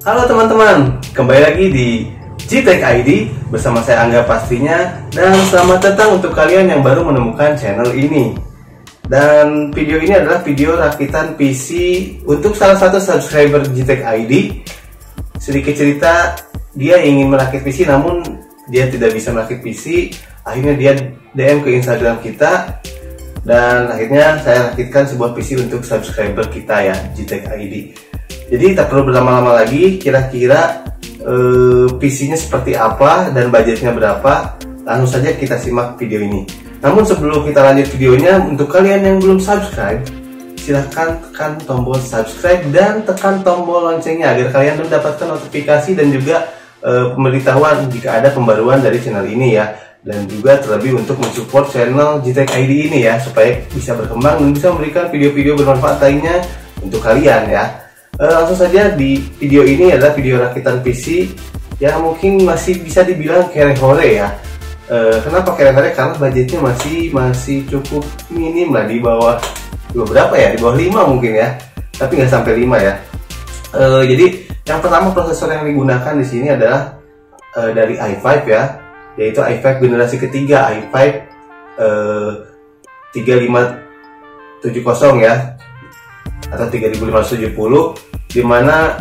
Halo teman-teman, kembali lagi di GTech ID bersama saya Angga pastinya. Dan selamat datang untuk kalian yang baru menemukan channel ini. Dan video ini adalah video rakitan PC untuk salah satu subscriber GTech ID. Sedikit cerita, dia ingin merakit PC namun dia tidak bisa merakit PC. Akhirnya dia DM ke Instagram kita, dan akhirnya saya rakitkan sebuah PC untuk subscriber kita ya, GTech ID. Jadi tak perlu berlama-lama lagi, kira-kira PC-nya seperti apa dan budgetnya berapa. Langsung saja kita simak video ini. Namun sebelum kita lanjut videonya, untuk kalian yang belum subscribe, silahkan tekan tombol subscribe dan tekan tombol loncengnya agar kalian mendapatkan notifikasi dan juga pemberitahuan jika ada pembaruan dari channel ini ya. Dan juga terlebih untuk mensupport channel GTech ID ini ya, supaya bisa berkembang dan bisa memberikan video-video bermanfaat lainnya untuk kalian ya. Langsung saja, di video ini adalah video rakitan PC yang mungkin masih bisa dibilang kere-hore ya. Kenapa kere-hore? Karena budgetnya masih cukup minim lah, di bawah berapa ya? Di bawah 5 mungkin ya, tapi nggak sampai 5 ya. Jadi yang pertama, prosesor yang digunakan di sini adalah dari i5 ya, yaitu i5 generasi ketiga, i5 3570 ya, atau 3570, dimana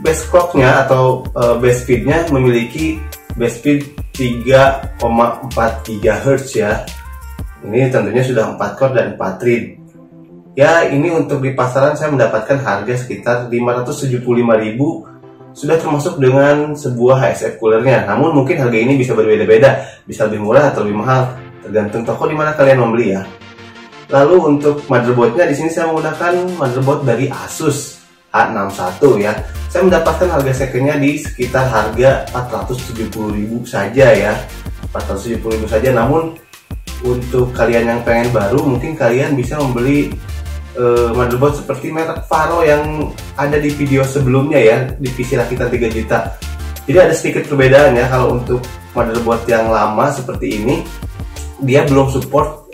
base clocknya atau base speednya memiliki base speed 3,4 GHz ya. Ini tentunya sudah 4 core dan 4 thread ya. Ini untuk di pasaran saya mendapatkan harga sekitar 575.000, sudah termasuk dengan sebuah HSF coolernya. Namun mungkin harga ini bisa berbeda-beda, bisa lebih murah atau lebih mahal, tergantung toko di mana kalian membeli ya. Lalu untuk motherboardnya di sini saya menggunakan motherboard dari Asus A61 ya. Saya mendapatkan harga secondnya di sekitar harga 470.000 saja ya, 470.000 saja. Namun untuk kalian yang pengen baru, mungkin kalian bisa membeli motherboard seperti merek Faro yang ada di video sebelumnya ya, di PC rakitan 3 juta. Jadi ada sedikit perbedaan ya. Kalau untuk motherboard yang lama seperti ini, dia belum support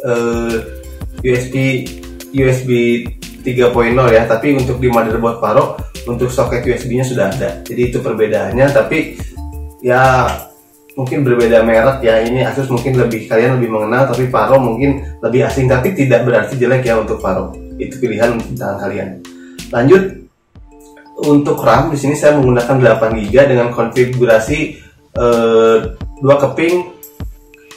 USB 3.0 ya, tapi untuk di motherboard Faro untuk soket USB-nya sudah ada. Jadi itu perbedaannya, tapi ya mungkin berbeda merek ya. Ini Asus mungkin kalian lebih mengenal, tapi Faro mungkin lebih asing, tapi tidak berarti jelek ya untuk Faro. Itu pilihan tangan kalian. Lanjut, untuk RAM di sini saya menggunakan 8 GB dengan konfigurasi 2 keping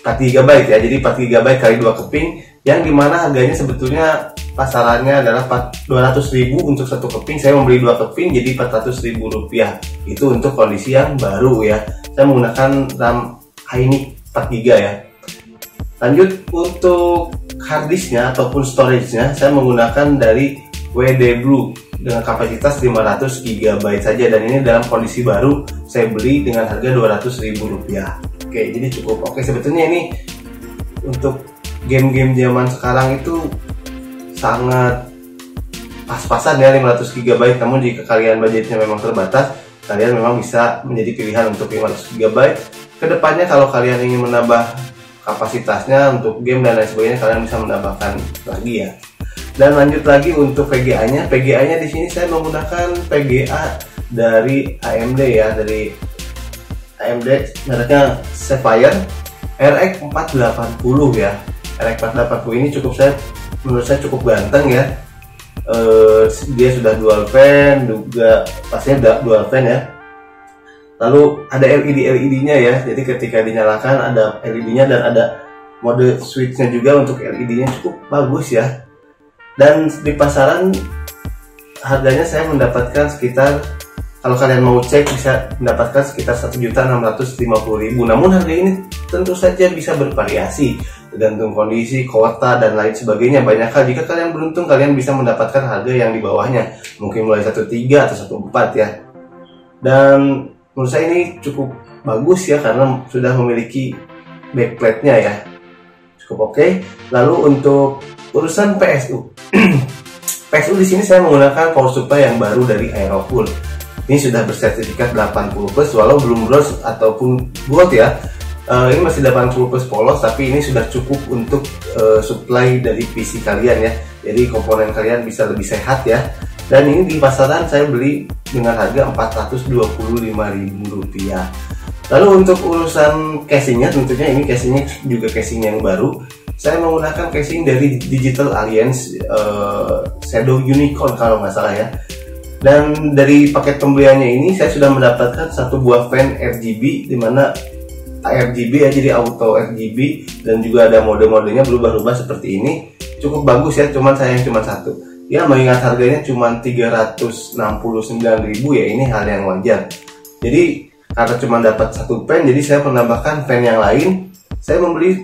4 GB ya. Jadi 4 GB kali 2 keping, yang dimana harganya sebetulnya pasarannya adalah 200.000 untuk satu keping. Saya membeli 2 keping jadi 400.000 rupiah. Itu untuk kondisi yang baru ya. Saya menggunakan RAM Hynix 4 GB ya. Lanjut, untuk harddisknya ataupun storage-nya saya menggunakan dari WD Blue dengan kapasitas 500 GB saja, dan ini dalam kondisi baru saya beli dengan harga 200.000 rupiah. Oke, jadi cukup oke. Sebetulnya ini untuk game-game zaman sekarang itu sangat pas-pasan ya, 500 GB. Namun jika kalian budgetnya memang terbatas, kalian memang bisa menjadi pilihan untuk 500 GB. Kedepannya kalau kalian ingin menambah kapasitasnya untuk game dan lain sebagainya, kalian bisa menambahkan lagi ya. Dan lanjut lagi untuk VGA-nya. VGA-nya di sini saya menggunakan VGA dari AMD ya, dari AMD mereknya Sapphire RX 480 ya. RX 480 ini menurut saya cukup ganteng ya. Dia sudah dual fan, juga pastinya dual fan ya. Lalu ada LED-nya ya, jadi ketika dinyalakan ada LED-nya, dan ada mode switch-nya juga untuk LED-nya, cukup bagus ya. Dan di pasaran harganya saya mendapatkan sekitar, kalau kalian mau cek, bisa mendapatkan sekitar 1.650.000. Namun harga ini tentu saja bisa bervariasi tergantung kondisi, kota, dan lain sebagainya. Banyak hal, jika kalian beruntung, kalian bisa mendapatkan harga yang di bawahnya, mungkin mulai 1.3 atau 1.4 ya. Dan menurut saya ini cukup bagus ya, karena sudah memiliki backplate-nya ya, cukup oke. Lalu untuk urusan PSU, PSU di sini saya menggunakan power supply yang baru dari Aerocool. Ini sudah bersertifikat 80+, walau belum bronze ataupun gold ya. Ini masih 80+ polos, tapi ini sudah cukup untuk supply dari PC kalian ya. Jadi komponen kalian bisa lebih sehat ya. Dan ini di pasaran saya beli dengan harga Rp425.000. Lalu untuk urusan casingnya, tentunya ini casingnya juga casing yang baru. Saya menggunakan casing dari Digital Alliance Shadow Unicorn kalau nggak salah ya. Dan dari paket pembeliannya ini saya sudah mendapatkan satu buah fan RGB, dimana RGB ya, jadi auto RGB, dan juga ada mode-modenya berubah-ubah seperti ini. Cukup bagus ya, cuman sayang cuma satu. Ya mengingat harganya cuma 369.000 ya, ini hal yang wajar. Jadi karena cuma dapat satu fan, jadi saya menambahkan fan yang lain. Saya membeli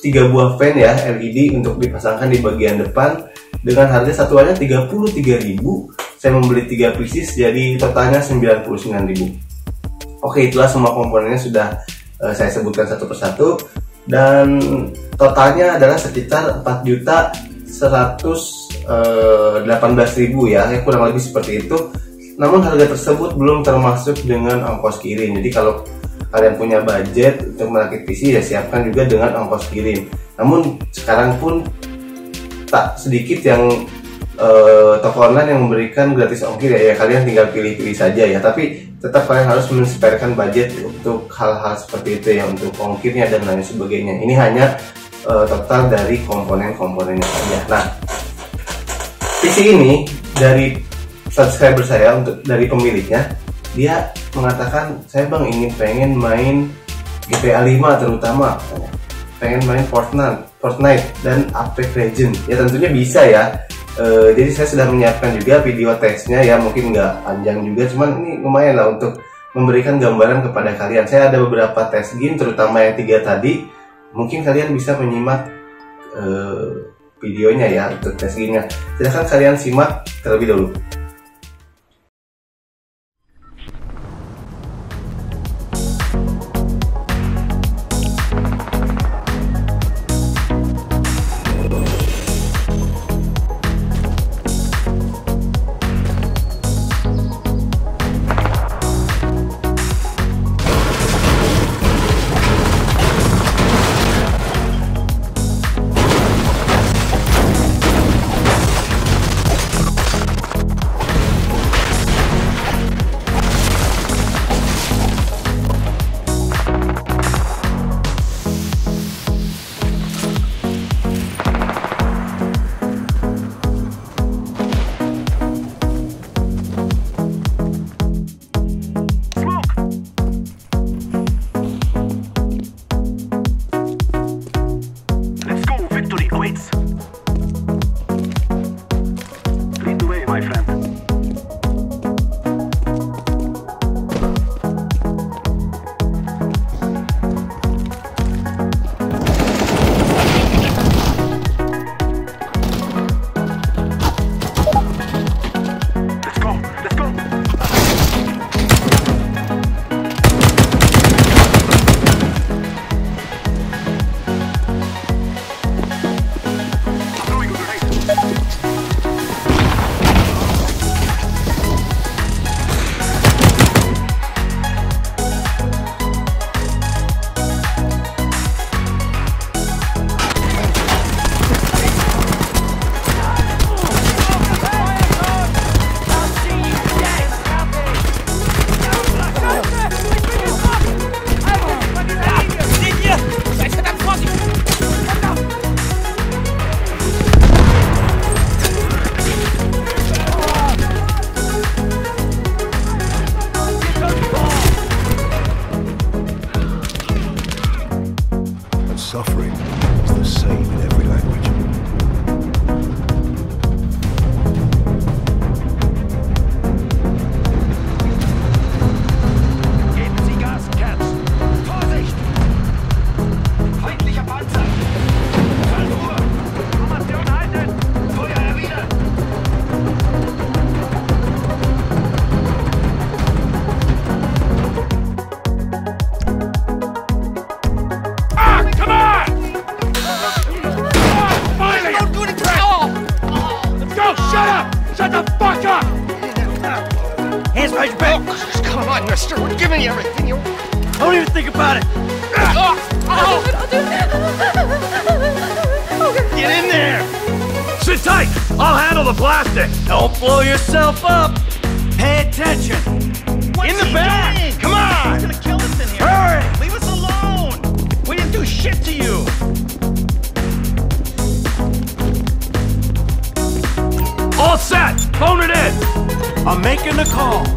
3 buah fan ya LED untuk dipasangkan di bagian depan dengan harga satuannya 33.000. Saya membeli 3 pieces, jadi totalnya 99.000. Oke, itulah semua komponennya sudah saya sebutkan satu persatu, dan totalnya adalah sekitar 4.118.000 ya, kurang lebih seperti itu. Namun harga tersebut belum termasuk dengan ongkos kirim. Jadi kalau kalian punya budget untuk merakit PC ya siapkan juga dengan ongkos kirim. Namun sekarang pun tak sedikit yang toko online yang memberikan gratis ongkir ya, kalian tinggal pilih-pilih saja ya. Tapi tetap kalian harus menyesuaikan budget untuk hal-hal seperti itu ya, untuk ongkirnya dan lain sebagainya. Ini hanya total dari komponen-komponennya saja. Nah, PC ini dari subscriber saya, untuk dari pemiliknya, dia mengatakan, saya bang ingin pengen main GTA 5 terutama, pengen main Fortnite dan Apex Legends. Ya tentunya bisa ya. Jadi saya sudah menyiapkan juga video tesnya ya, mungkin nggak panjang juga, cuman ini lumayan lah untuk memberikan gambaran kepada kalian. Saya ada beberapa tes game, terutama yang 3 tadi. Mungkin kalian bisa menyimak videonya ya untuk tes gamenya. Silahkan kalian simak terlebih dahulu. Suffering is the same in every language. Geben Sie Gas, Caps! Vorsicht! Feindlicher Panzer! 12 Uhr! Formation halten! Feuer erwidern! Shut the fuck up! Hands behind your back! Oh, come on, mister. We're giving you everything you... Don't even think about it! Get in there! Sit tight! I'll handle the plastic. Don't blow yourself up. Pay attention. What's In the he back. doing? Come on. He's gonna kill us in here. Hurry. Leave us alone. We didn't do shit to you. All set. Phone it in. I'm making the call.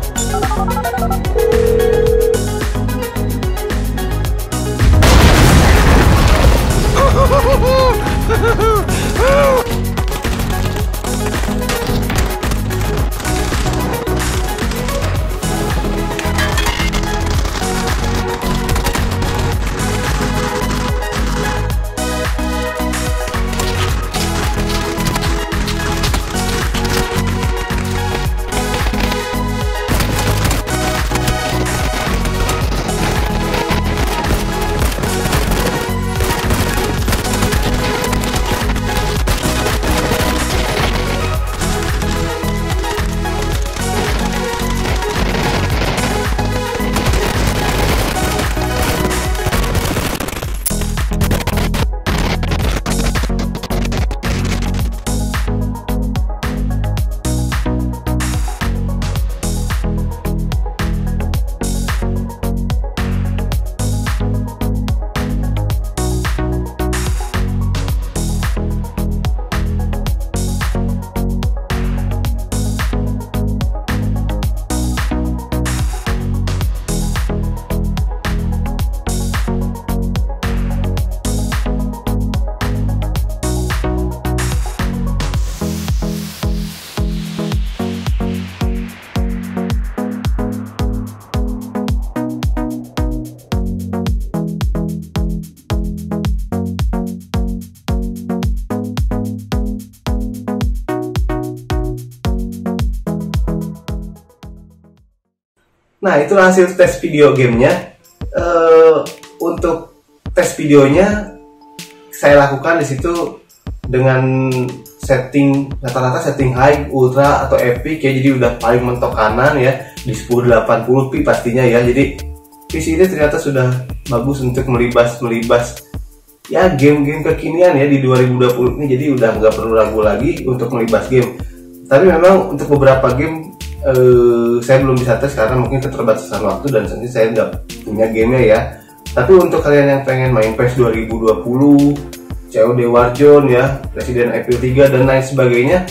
Nah, itu hasil tes video gamenya. Untuk tes videonya saya lakukan di situ dengan setting rata-rata setting high, ultra atau epic ya. Jadi udah paling mentok kanan ya di 1080p pastinya ya. Jadi PC ini ternyata sudah bagus untuk melibas ya game-game kekinian ya di 2020 ini. Jadi udah nggak perlu ragu lagi untuk melibas game. Tapi memang untuk beberapa game saya belum bisa tes karena mungkin keterbatasan waktu dan nanti saya nggak punya gamenya ya. Tapi untuk kalian yang pengen main PES 2020, COD Warzone ya, Resident Evil 3 dan lain sebagainya,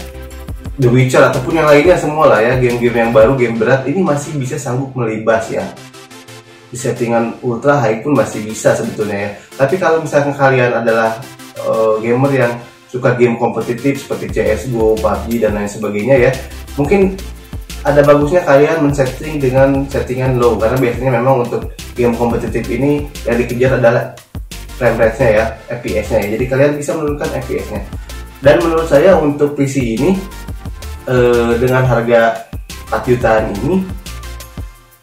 The Witcher ataupun yang lainnya semua lah ya, game-game yang baru, game berat ini masih bisa sanggup melibas ya. Di settingan ultra high pun masih bisa sebetulnya ya. Tapi kalau misalkan kalian adalah gamer yang suka game kompetitif seperti CSGO, PUBG dan lain sebagainya ya, mungkin ada bagusnya kalian men-setting dengan settingan low, karena biasanya memang untuk game kompetitif ini yang dikejar adalah frame rate-nya ya, FPS-nya ya. Jadi kalian bisa menurunkan FPS-nya. Dan menurut saya untuk PC ini dengan harga 4 jutaan ini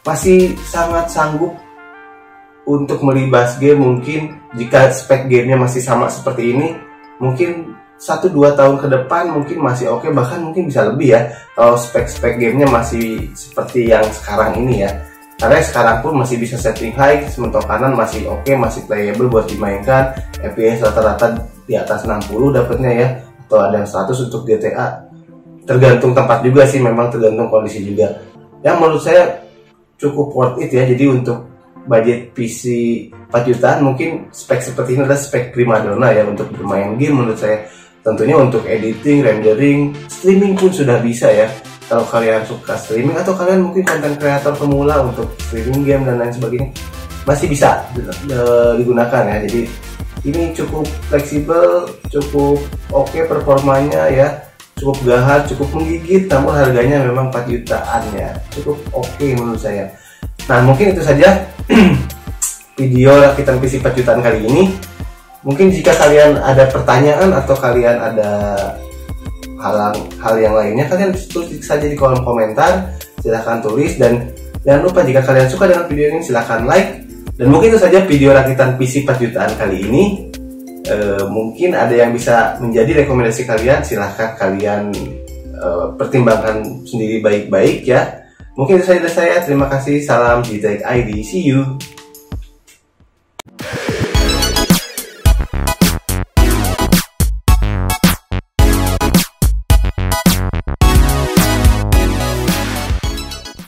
masih sangat sanggup untuk melibas game. Mungkin jika spek gamenya masih sama seperti ini, mungkin 1-2 tahun ke depan mungkin masih oke, bahkan mungkin bisa lebih ya kalau spek-spek gamenya masih seperti yang sekarang ini ya. Karena sekarang pun masih bisa setting high, mentok kanan masih oke, masih playable buat dimainkan, FPS rata-rata di atas 60 dapatnya ya, atau ada yang 100 untuk GTA. Tergantung tempat juga sih, memang tergantung kondisi juga. Yang menurut saya cukup worth it ya. Jadi untuk budget PC 4 jutaan mungkin spek seperti ini adalah spek primadona ya untuk bermain game menurut saya. Tentunya untuk editing, rendering, streaming pun sudah bisa ya. Kalau kalian suka streaming atau kalian mungkin konten kreator pemula untuk streaming game dan lain sebagainya, masih bisa digunakan ya. Jadi ini cukup fleksibel, cukup oke performanya ya, cukup gahar, cukup menggigit, namun harganya memang 4 jutaan ya, cukup oke menurut saya. Nah mungkin itu saja video rakitan PC 4 jutaan kali ini. Mungkin jika kalian ada pertanyaan atau kalian ada hal yang lainnya, kalian tulis saja di kolom komentar, silahkan tulis. Dan jangan lupa jika kalian suka dengan video ini silahkan like. Dan mungkin itu saja video rakitan PC 4 jutaan kali ini. Mungkin ada yang bisa menjadi rekomendasi kalian, silahkan kalian pertimbangkan sendiri baik-baik ya. Mungkin itu saja dari saya, terima kasih, salam Gtech ID, see you.